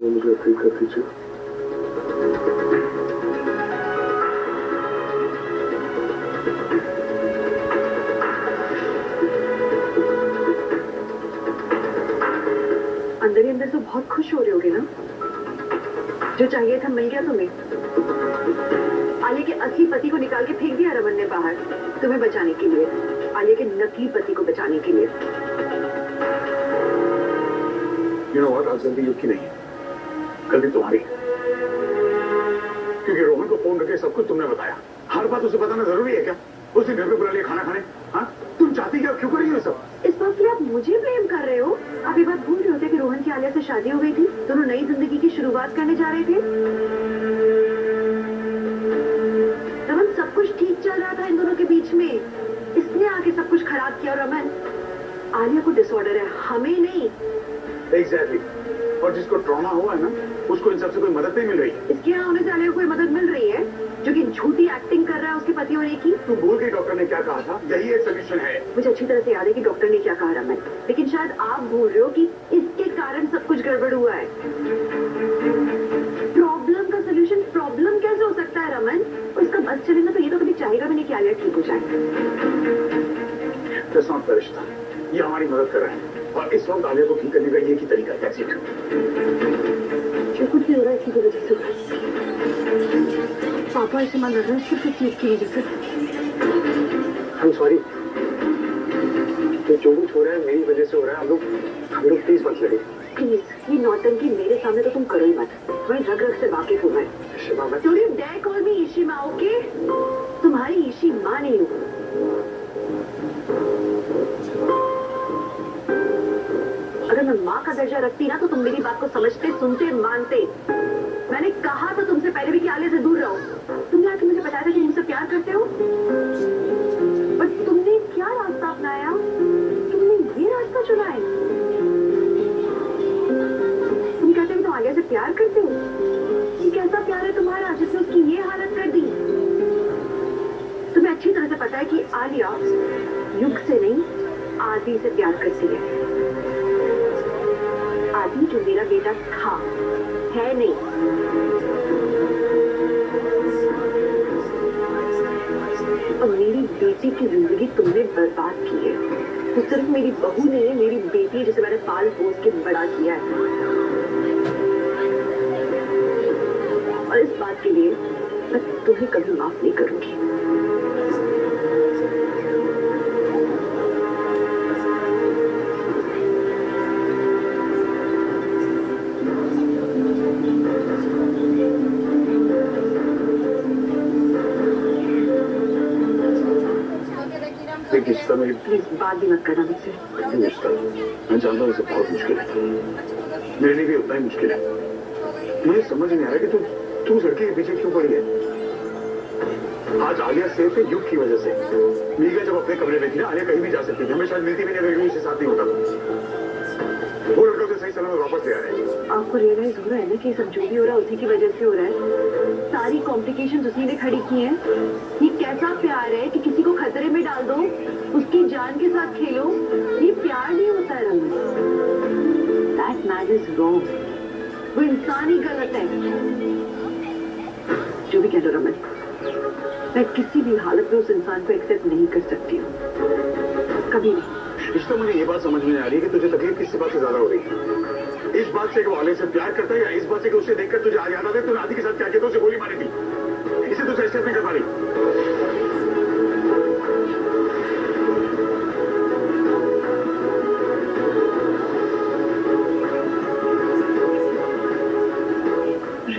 मुझे फ्री कर दीजिए। अंदर ही अंदर तो बहुत खुश हो रहे होगे ना? जो चाहिए था मिल गया तुम्हें। आलिया के असली पति को निकाल के फेंक दिया रमन ने बाहर, तुम्हें बचाने के लिए, आलिया के नकली पति को बचाने के लिए। You know what? आज जल्दी युग की नहीं है, गलती तुम्हारी, क्योंकि रोहन को फोन करके सब कुछ तुमने बताया। हर बात उसे बताना जरूरी है क्या? उसे घर पे बुला लिया खाना खाने। हाँ, तुम चाहती क्या? क्यों कर रही हो सब? इस बात के लिए आप मुझे ब्लेम कर रहे हो? आप ये बात भूल रहे होते कि रोहन की आलिया से शादी हो गई थी, दोनों नई जिंदगी की शुरुआत करने जा रहे थे। रमन, सब कुछ ठीक चल रहा था इन दोनों के बीच में, इसने आके सब कुछ खराब किया। रमन, आलिया को डिसऑर्डर है, हमें नहीं। Exactly. और जिसको ट्रॉमा हुआ है ना, उसको इन सबसे कोई मदद नहीं मिल रही है। इसके यहाँ होने से आलिया को कोई मदद मिल रही है, जो कि झूठी एक्टिंग कर रहा है उसके पति होने की। तू भूल गई डॉक्टर ने क्या कहा था? यही एक सोल्यूशन है। मुझे अच्छी तरह से याद है कि डॉक्टर ने क्या कहा रमन, लेकिन शायद आप भूल रहे हो कि इसके कारण सब कुछ गड़बड़ हुआ है। प्रॉब्लम का सोल्यूशन प्रॉब्लम कैसे हो सकता है रमन? और इसका बस चले ना तो ये तो कभी चाहेगा भी नहीं कि आलिया ठीक हो जाए। That's not the रिश्ता, ये हमारी मदद कर रहा है, और इस वक्त आलिया को ठीक करने का ये ही तरीका है। That's it. जो कुछ भी हो रहा है इसी की वजह से हो रहा है। पापा ऐसे मान रहे हैं सिर्फ इस चीज की वजह से। I'm sorry. तो जो कुछ हो रहा है मेरी वजह से हो रहा है। हम लोग प्लीज मत लड़े। प्लीज, ये नौटंकी मेरे सामने तो तुम करो ही मत। मैं रग रग से वाकिफ हूँ मैं। शिमा, मैं Don't you dare call me ईशी माँ, ओके? तुम्हारी ईशी माँ नहीं हूँ। अगर मैं माँ का दर्जा रखती ना तो तुम मेरी बात को समझते, सुनते, मानते। मैंने कहा तो तुमसे पहले भी कि आलिया से दूर रहो। तुमने आके मुझे बताया था कि मुझसे प्यार करते हो, पर तुमने क्या रास्ता अपनाया? तुमने ये रास्ता चुना है। तुम कहते हो तो आलिया से प्यार करते हो? ये कैसा प्यार है तुम्हारा जिसने उसकी ये हालत कर दी? तुम्हें अच्छी तरह से पता है कि आलिया युग से नहीं, आदि से प्यार करती है। आदि जो मेरा बेटा था, है नहीं। और मेरी बेटी की जिंदगी तुमने बर्बाद की है। तो सिर्फ मेरी बहू नहीं है, मेरी बेटी जिसे मैंने पाल पोस के बड़ा किया है। और इस बात के लिए मैं तुम्हें कभी माफ नहीं करूंगी। प्लीज बात भी मत करना मुझसे। मैं जानता हूँ इसे बहुत मुश्किल है, मेरे लिए भी उतना ही मुश्किल है। मुझे समझ नहीं आ रहा कि तू लड़के के पीछे क्यों पड़ी है। आज आलिया सेफ है युग की वजह से। मीगा जब अपने कमरे में थी ना, आलिया कहीं भी जा सकती थी, हमें शायद मिलती भी नहीं अगर युग से साथ नहीं होता। वो लड़का उसे सही सलामत वापस ले आ रहे हैं। आपको रियलाइज हो रहा है ना कि सब जो भी हो रहा है उसी की वजह से हो रहा है? सारी कॉम्प्लिकेशंस उसी ने खड़ी की हैं। ये कैसा प्यार है कि किसी को खतरे में डाल दो, उसकी जान के साथ खेलो? ये प्यार नहीं होता है Raman. That man is wrong. वो इंसान ही गलत है। जो भी कह लो रमन, मैं किसी भी हालत में उस इंसान को एक्सेप्ट नहीं कर सकती हूँ, कभी नहीं। रिश्ता, मुझे ये बात समझ में आ रही है कि तुझे तकलीफ किस बात से ज्यादा हो रही है। इस बात से कि वो आलिया से प्यार करता है, या इस बात से कि उसे देखकर तुझे आज याद आता है तूने आदि के साथ क्या किया था, उसे गोली मारी थी। इसे तुझे एक्सेप्ट नहीं कर पा रही।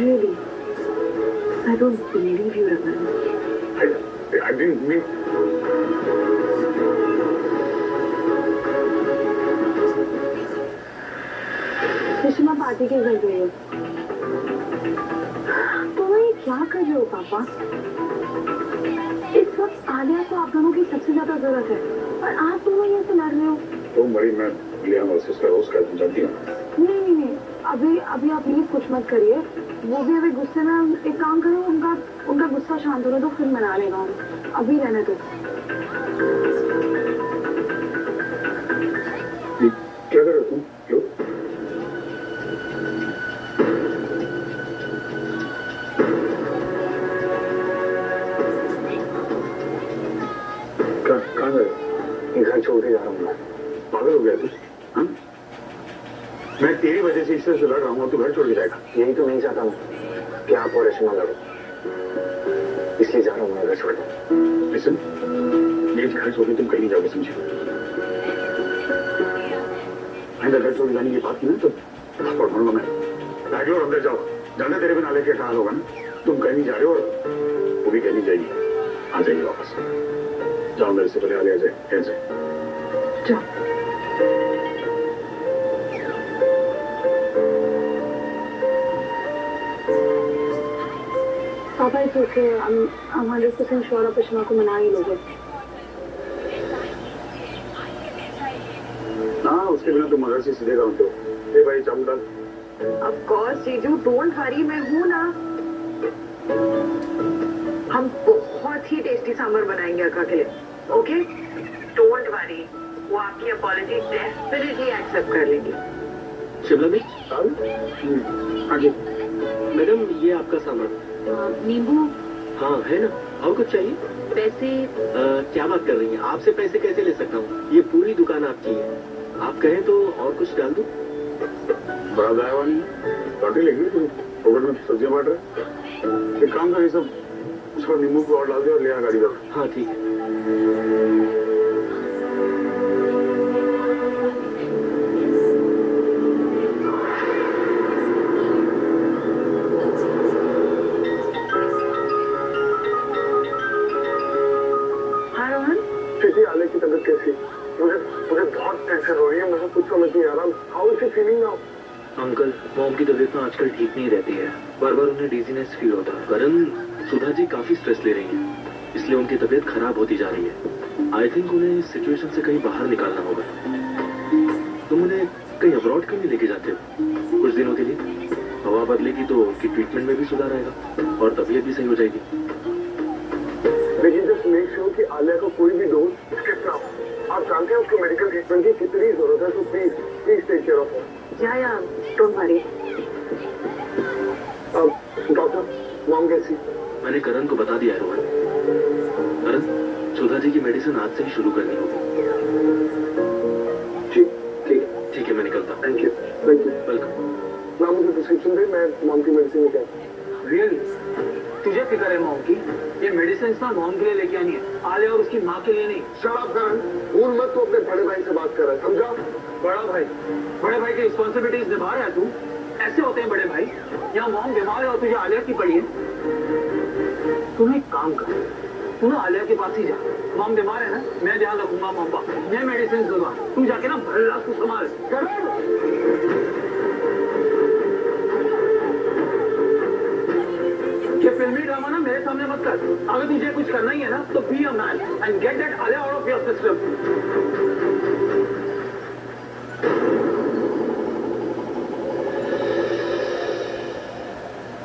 Really? I don't believe you, Raman. I didn't mean... Sushma party के घर गई हो तो ये क्या कर रहे हो पापा? इस वक्त आलिया को आप दोनों की सबसे ज्यादा जरूरत है और आप दोनों ये से लड़ रहे हो। तुम बड़ी, मैं लिया और सिस्टर उसका तुम जानती हो। नहीं, अभी आप प्लीज कुछ मत करिए। वो भी अभी गुस्से में, एक काम करो, उनका गुस्सा शांत होने दो, फिर मना लेगा हम। अभी रहने दो। क्या कर रहे हो तुम? से लड़ रहा हूँ और तू घर छोड़ के जाएगा। यही तो नहीं चाहता हूँ कि आप और रेशमा लड़ो, इसलिए जा रहा हूँ मैं घर छोड़ के। लिसन, ये घर छोड़ के तुम कहीं नहीं जाओगे, समझे? मैंने घर छोड़ के जाने की बात की ना तो पासपोर्ट मांगूंगा मैं। बैंगलोर अंदर जाओ, जाने तेरे बिना लेके कहा होगा ना। तुम कहीं नहीं जा रहे हो और वो भी कहीं नहीं जाएगी। आ जाइए वापस। जाओ, मेरे से पहले आ जाए कैसे। जाओ। पापा इट्स ओके, I'm 100% श्योर आप रेशमा को मना ही लोगे। हाँ, उसके बिना तुम मदर से सीधे गाँव हो। ए भाई चावल डाल। Of course, जीजू, डोंट वरी, मैं हूँ ना। हम बहुत ही टेस्टी सांभर बनाएंगे अक्का के लिए, ओके? डोंट वरी, वो आपकी अपॉलजी डेफिनेटली एक्सेप्ट कर लेंगे। शिमला मिर्च? हाँ जी। मैडम, ये आपका सामान। नींबू? हाँ है ना, और कुछ चाहिए? पैसे? क्या बात कर रही हैं? आपसे पैसे कैसे ले सकता हूँ? ये पूरी दुकान आपकी है। आप कहें तो और कुछ डाल दूँ? बड़ा दयावान है, रोटी लेगी तुम पकड़ में सब्जियां बांट रहे। एक काम कर, ये सब उसको नींबू को और डाल दे और ले आ गाड़ी का। हाँ ठीक है। हाँ रोहन, किसी आले की तबीयत कैसी? मुझे बहुत टेंशन हो रही है। मुझे कुछ समझ नहीं आ रहा। How is she feeling now? Uncle, mom की तबीयत ना आजकल ठीक नहीं रहती है। बार बार उन्हें डिजीनेस फील होता है। करण, सुधा जी काफी स्ट्रेस ले रही हैं, इसलिए उनकी तबीयत खराब होती जा रही है। आई थिंक उन्हें इस सिचुएशन से कहीं बाहर निकालना होगा। तुम उन्हें कहीं अब्रॉड क्यों नहीं लेके जाते हो कुछ दिनों के लिए? हवा बदलेगी तो उनकी ट्रीटमेंट में भी सुधार आएगा और तबीयत भी सही हो जाएगी। लेकिन जस्ट मेक श्योर कि आलिया को कोई भी डोज स्किप ना हो। आप जानते हैं उसको मेडिकल ट्रीटमेंट की कितनी जरूरत है, तो please take care of her. Yeah don't worry. Doctor, mom कैसी? मैंने करण को बता दिया है रोहन। करण, सुधा जी की मेडिसिन आज से ही शुरू करनी होगी। ठीक है, मैं निकलता हूँ। Thank you. वेलकम। ना मुझे प्रिस्क्रिप्शन दे, मैं मॉम की मेडिसिन लेके रियली? तुझे फिक्र है मॉम की? ये मेडिसिन ना मॉम के लिए लेके आनी है, आलिया और उसकी माँ के लिए नहीं। शराब करण, भूल मत तो अपने बड़े भाई से बात कर रहा है, समझा? बड़े भाई की रिस्पॉन्सिबिलिटीज निभा रहा है तू। ऐसे होते हैं बड़े भाई। यहाँ मॉम बीमार है और तुझे आलिया की पड़ी है। तूने एक काम कर, तू ना आलिया के पास ही जा। मॉम बीमार है ना, मैं ध्यान रखूंगा मॉम का, मैं मेडिसिन दूंगा। तू जाके ना भल्ला तू संभाल। ये फिल्मी ड्रामा ना मेरे सामने मत कर। अगर तुझे कुछ करना ही है ना तो be a man and get that Aaliya out of your system.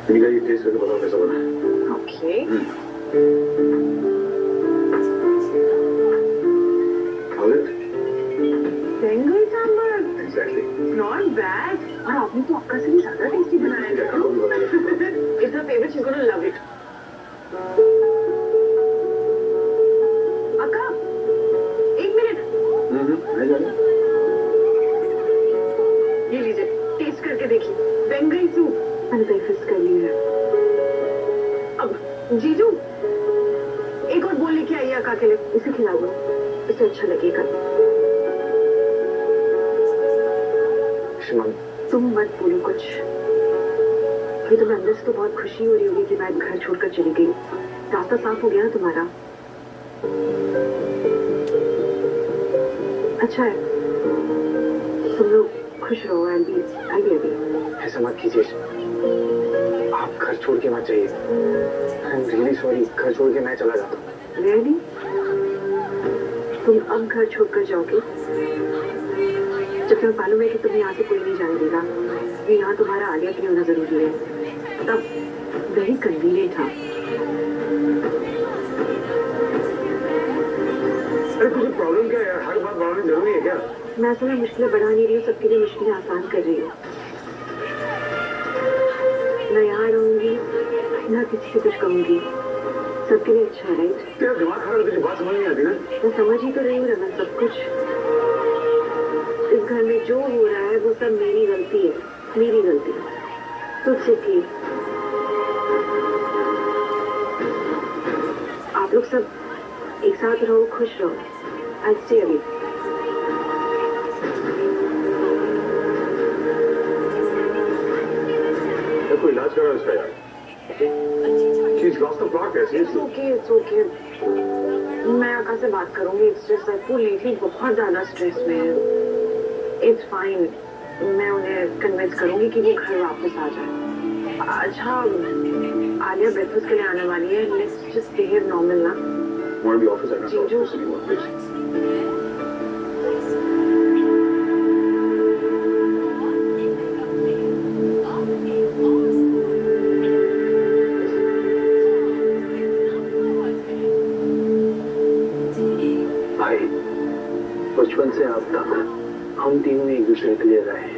इनका ये टेस्ट करके बताओ कैसा बना है। Okay. Bengal sambar, exactly. Not bad. और आपने तो अक्का से भी ज्यादा टेस्टी बनाया है। It's her favourite, she is gonna love it. अक्का, एक मिनट। मैं जा रहा हूँ। ये लीजिए, टेस्ट करके देखिए। बेंगल सूप मैंने ब्रेकफास्ट कर लिया है। अब जीजू, एक और बोल लेके आइए अक्का के लिए, इसे खिला दो, इसे अच्छा लगेगा। शिमला, तुम मत बोलो कुछ। अभी तुम्हें अंदर से तो बहुत खुशी हो रही होगी कि मैं घर छोड़कर चली गई। रास्ता साफ हो गया ना तुम्हारा। अच्छा है, तुम लोग खुश रहो। आई बी ऐसा मत कीजिए। आप घर छोड़ के मत जाइए। I am really sorry. घर छोड़ के मैं चला जाता हूँ। रियली? तुम अब घर छोड़कर जाओगे जब तुम्हें मालूम है कि तुम्हें यहाँ से कोई नहीं जाने देगा? ये यहाँ तुम्हारा आलिया के लिए होना जरूरी है। तब वेरी कन्वीनियंट था। अरे तुझे प्रॉब्लम क्या है यार? हर बात बढ़ानी जरूरी है क्या? मैं असल में मुश्किलें बढ़ा नहीं रही हूँ, सबके लिए मुश्किलें आसान कर रही हूँ। मैं यहाँ रहूंगी, ना किसी से कुछ कहूंगी, सबके लिए अच्छा है, राइट? तेरा दिमाग खराब है, तुझे बात समझ नहीं आती ना? मैं समझ ही तो रही हूँ रमन सब कुछ। इस घर में जो हो रहा है वो सब मेरी गलती है। मेरी गलती तुझसे की। आप लोग सब एक साथ रहो, खुश रहो। I'll stay अभी। कोई इलाज करा इसका यार। She's lost the plot है, It's okay, it's okay। मैं आका से बात करूंगी। It's just that वो लेटली बहुत ज्यादा स्ट्रेस में है। It's fine। मैं उन्हें कन्विंस करूंगी कि वो घर वापस आ जाए। अच्छा, आलिया ब्रेकफास्ट के लिए आने वाली है। Let's just behave normal ना। Want to be office? I can't Jinju। talk to anyone, please. भाई, बचपन से अब तक हम तीनों एक दूसरे के लिए रहे।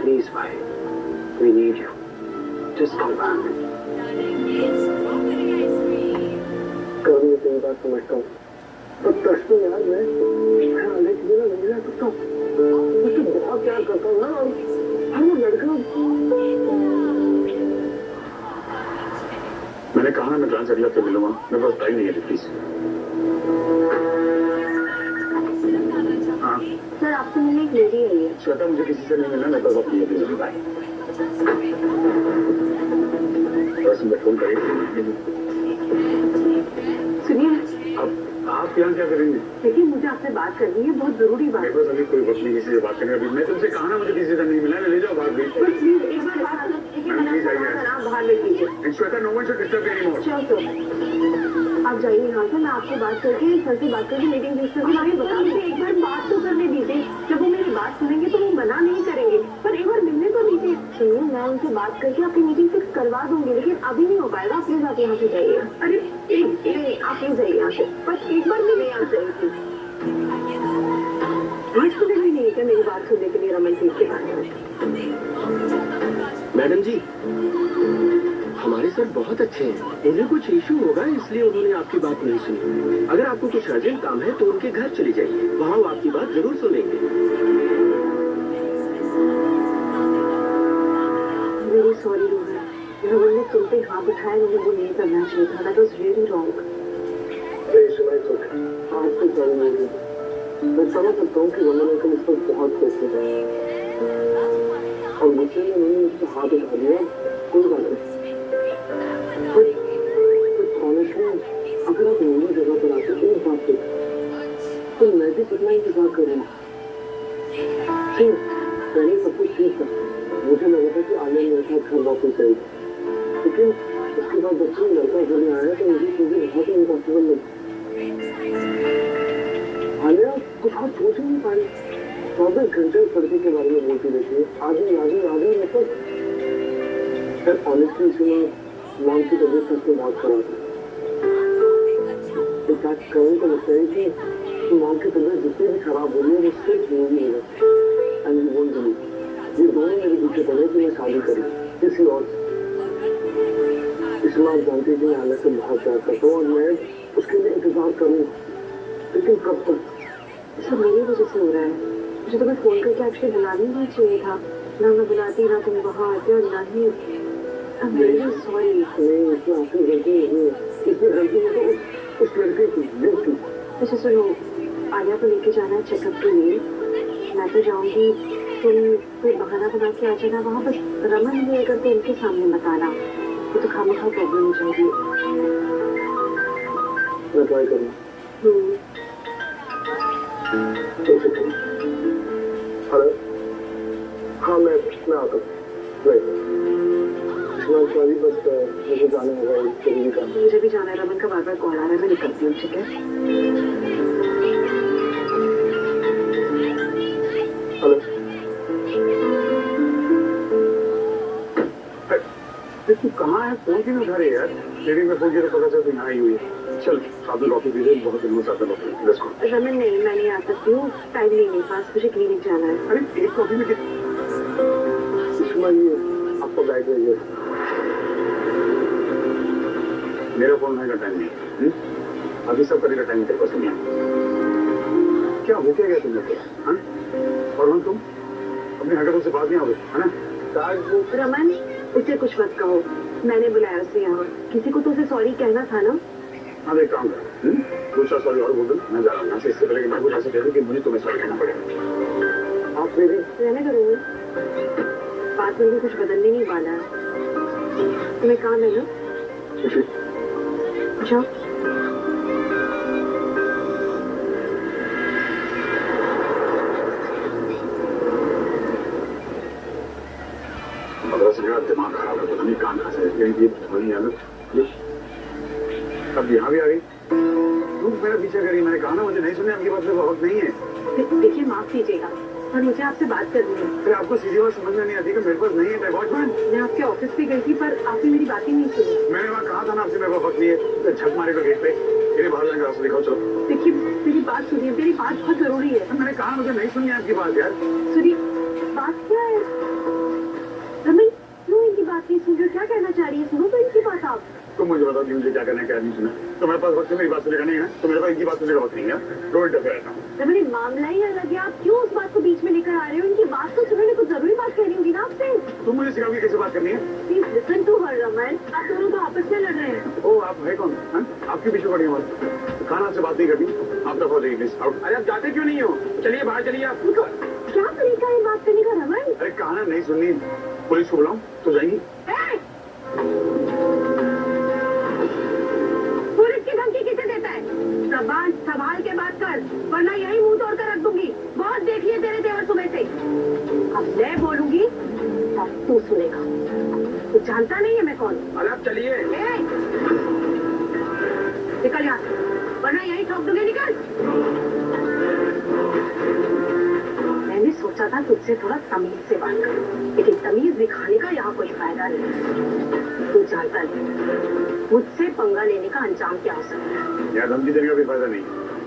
प्लीज भाई, we need you. Just come back. कभी तेरी बात समझता हूँ, पर प्रश्न यार मैं आने के बिना नहीं रह सकता हूँ। उससे बहुत प्यार करता हूँ ना, और वो लड़का। मैंने कहा ना मैं जान से अगला कर मिलूंगा। मेरे पास टाइम नहीं है, प्लीज। हाँ सर, आपसे मिलने एक लेडी आई है। श्वेता, मुझे किसी से नहीं मिलना, मेरे पास वक्त नहीं है, प्लीज। बाय। बस मैं फोन करेंगे। सुनिए, अब आप यहाँ क्या करेंगे? देखिए मुझे आपसे बात करनी है, बहुत जरूरी बात। मेरे पास अभी कोई वक्त नहीं किसी से बात करने। अभी मैं तुमसे कहा ना मुझे किसी से नहीं मिला, ले जाओ बाहर। प्लीज एक बार बात आप बाहर ले लीजिए। Shweta, no one should disturb me anymore. चलो आप जाइए यहाँ से। मैं आपसे बात करके सर से बात करके मीटिंग फिक्स करके आगे बता दीजिए। एक बार बात तो करने दीजिए। जब वो मेरी बात सुनेंगे तो वो मना नहीं करेंगे, पर एक बार मिलने तो दीजिए। सुनिए, मैं उनसे बात करके आपकी मीटिंग फिक्स करवा दूंगी, लेकिन अभी नहीं हो पाएगा। प्लीज आप यहाँ से जाइए। अरे आप प्लीज जाइए यहाँ से, बस एक बार मिले यहाँ से। आज तो भी नहीं है क्या मेरी बात सुनने के लिए रमन सिंह के बारे में? मैडम जी, हमारे सर बहुत अच्छे हैं। उन्हें कुछ इशू होगा इसलिए उन्होंने आपकी बात नहीं सुनी। अगर आपको कुछ अर्जेंट काम है तो उनके घर चली जाइए, वहाँ वो आपकी बात जरूर सुनेंगे। वेरी सॉरी रोहन, रोहन ने तुम पे हाथ उठाया, मुझे वो नहीं करना चाहिए था। That was really wrong. आपको सॉरी नहीं, मैं समझ सकता हूँ कि रमन अंकल इस पर बहुत पैसे हैं, और मुझसे मैंने उसका हाथ उठा दिया। कोई बात नहीं। अगर आप मेरी जगह पर आते एक बात तो मैं भी कितना इंतजार करूँगा। ठीक, पहले सब कुछ ठीक था। मुझे लगा था कि आलिया मेरे साथ घर वापस आएगी, लेकिन उसके बाद बच्चे में लड़का घर में आया तो मुझे चीजें बहुत ही इम्पॉसिबल लगी। आलिया कुछ और सोच ही नहीं पाई। 24 घंटे उस लड़के के बारे में बोलती रहती है। आगे मतलब ऑनेस्टली इसमें मॉम की तबीयत सबसे बहुत खराब है। तो क्या कहीं तो लगता है कि मॉम की तबीयत जितनी भी खराब हो रही है वो सिर्फ मेरी वजह से। एंड यू वोंट बिलीव, ये दोनों मेरे पीछे पड़े कि मैं शादी करूँ किसी और से। इसमें आप जानते हैं कि मैं आलिया से बहुत प्यार करता हूँ और मैं उसके लिए इंतजार करूँ, लेकिन कब तक? सब मेरी वजह से हो रहा है। मुझे तुम्हें फोन करके एक्चुअली बुलाना नहीं चाहिए था। ना मैं बुलाती, ना तुम वहाँ आते, और ना ही I'm really sorry। नहीं, इसमें आपकी गलती नहीं है। इसमें गलती है तो उस लड़के की गलती। अच्छा सुनो, आलिया को लेके जाना है चेकअप के लिए। मैं तो जाऊंगी, तुम कोई बहाना बना के आ जाना वहाँ। बस रमन भी अगर तो उनके सामने मत आना, वो तो खामखा प्रॉब्लम हो जाएगी। मैं ट्राई करूँ। हेलो, हाँ मैं आता हूँ। सॉरी, बस मुझे जाना होगा, जरूरी काम। मुझे भी जाना है। रमन का बार बार कॉल आ रहा है, मैं निकलती हूँ। ठीक है? हेलो, तू कहाँ है? फोन क्यों नहीं उठा रही यार? लेकिन मैं फोन किया तो पता चला तू यहाँ आई हुई है। चल साथ में कॉफी पी ले, बहुत दिन में साथ में कॉफी। Let's go. रमन नहीं, मैं नहीं आ सकती हूँ, टाइम नहीं मेरे पास, मुझे क्लिनिक जाना है। अरे एक कॉफी में आपको गाइड है। मेरा फोन उठाने का टाइम नहीं। अभी सब करने का टाइम तेरे पास नहीं है। क्या हो क्या गया तुमने? हाँ, और तुम अपनी हरकतों से बात नहीं आओगे, है ना? रमन, उसे कुछ मत कहो, मैंने बुलाया उसे यहाँ। किसी को तो उसे सॉरी कहना था ना। हाँ एक काम कर, दूसरा सॉरी और बोल दो, मैं जा रहा हूँ यहाँ से। इससे पहले कि मैं कुछ ऐसे कह दूँ कि मुझे तुम्हें सॉरी कहना पड़ेगा। आप मेरी रहने करो, बात में भी कुछ बदलने नहीं वाला है। तुम्हें काम है ना? जाओ। दिमाग खराब है, पता नहीं कान खा से अब यहाँ भी आ गई। तुम मेरा पीछा करी, मैंने कहा ना मुझे नहीं सुनने आपकी बात में वक्त नहीं है। देखिए माफ कीजिएगा, पर मुझे आपसे बात करनी है। फिर आपको सीधी बात समझ में नहीं आती कि मेरे पास नहीं है वॉचमैन। मैं आपके ऑफिस पे गई थी, पर आपने मेरी बातें नहीं सुनी। मैंने वहाँ कहा था ना आपसे मेरे पास वक्त नहीं है, झक मारे को गेट पे। मेरे बाहर जाने का रास्ता दिखाओ, चलो। देखिए मेरी बात सुनिए, मेरी बात बहुत जरूरी है। मैंने कहा मुझे नहीं सुननी आपकी बात यार। सुनिए, बात क्या है? रमन, क्यों इनकी बात नहीं सुन रहे? क्या कहना चाह रही है? सुनो तो इनकी बात आप। तुम मुझे बताओ कि मुझे क्या करना है, क्या नहीं सुना। तो मेरे पास वक्त है, मेरी बात सुनेगा नहीं है, तो मेरे पास इनकी बात सुनने का वक्त नहीं है। Don't interfere now. रमन, मामला ही अलग है, आप क्यों उस बात को बीच में लेकर आ रहे हो? इनकी बात तो सुनो, कुछ जरूरी बात कहनी होगी ना आपसे। तुम मुझे सिखाओगी कैसे बात करनी है? Please listen to her Raman, आप दोनों तो आपस में लड़ रहे हैं। ओ आप है कौन? आपके पीछे पड़ी हमारे खाना से बात नहीं करनी, आप दफा हो जाइए प्लीज। अरे आप जाते क्यों नहीं हो? चलिए बाहर चलिए आप। क्या तरीका है बात करने का रमन? अरे कहा नहीं सुननी, पुलिस को बुलाऊं तो जाएंगी? पुलिस की धमकी किसे देता है? जबान संभाल के बात कर, वरना यही मुंह तोड़ कर रख दूंगी। बहुत देख लिए तेरे तेवर सुबह से। अब मैं बोलूंगी तब तू सुनेगा। तू जानता नहीं है मैं कौन? अरे आप चलिए। निकल यहाँ, वरना यही ठोक दूंगी। निकल। मैंने सोचा था तुझसे थोड़ा तमीज से बात करूं, लेकिन तमीज दिखाने का यहाँ कोई फायदा नहीं। तू जानता नहीं मुझसे पंगा लेने का अंजाम क्या हो सकता है। यार धमकी देने का भी फायदा नहीं,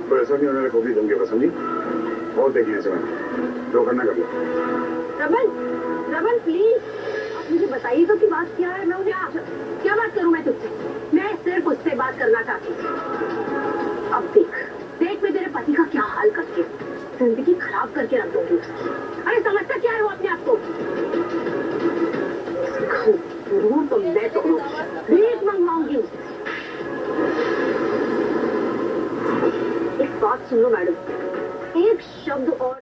कोई ऐसा नहीं होने खोपड़ी धमकी पर, समझी? बहुत देखिए ऐसे में जो करना कर लो। रमन, रमन प्लीज, आप मुझे बताइए तो कि बात क्या है। मैं उन्हें क्या बात करूं मैं तुझसे? मैं सिर्फ उससे बात करना चाहती थी। अब देख मैं तेरे पति का क्या हाल करके जिंदगी खराब करके रख दूंगी उसकी। अरे समझता क्या है वो अपने आप को? जरूर तो मैं तो भीख मंगवाऊंगी उससे। एक बात सुन लो मैडम, एक शब्द और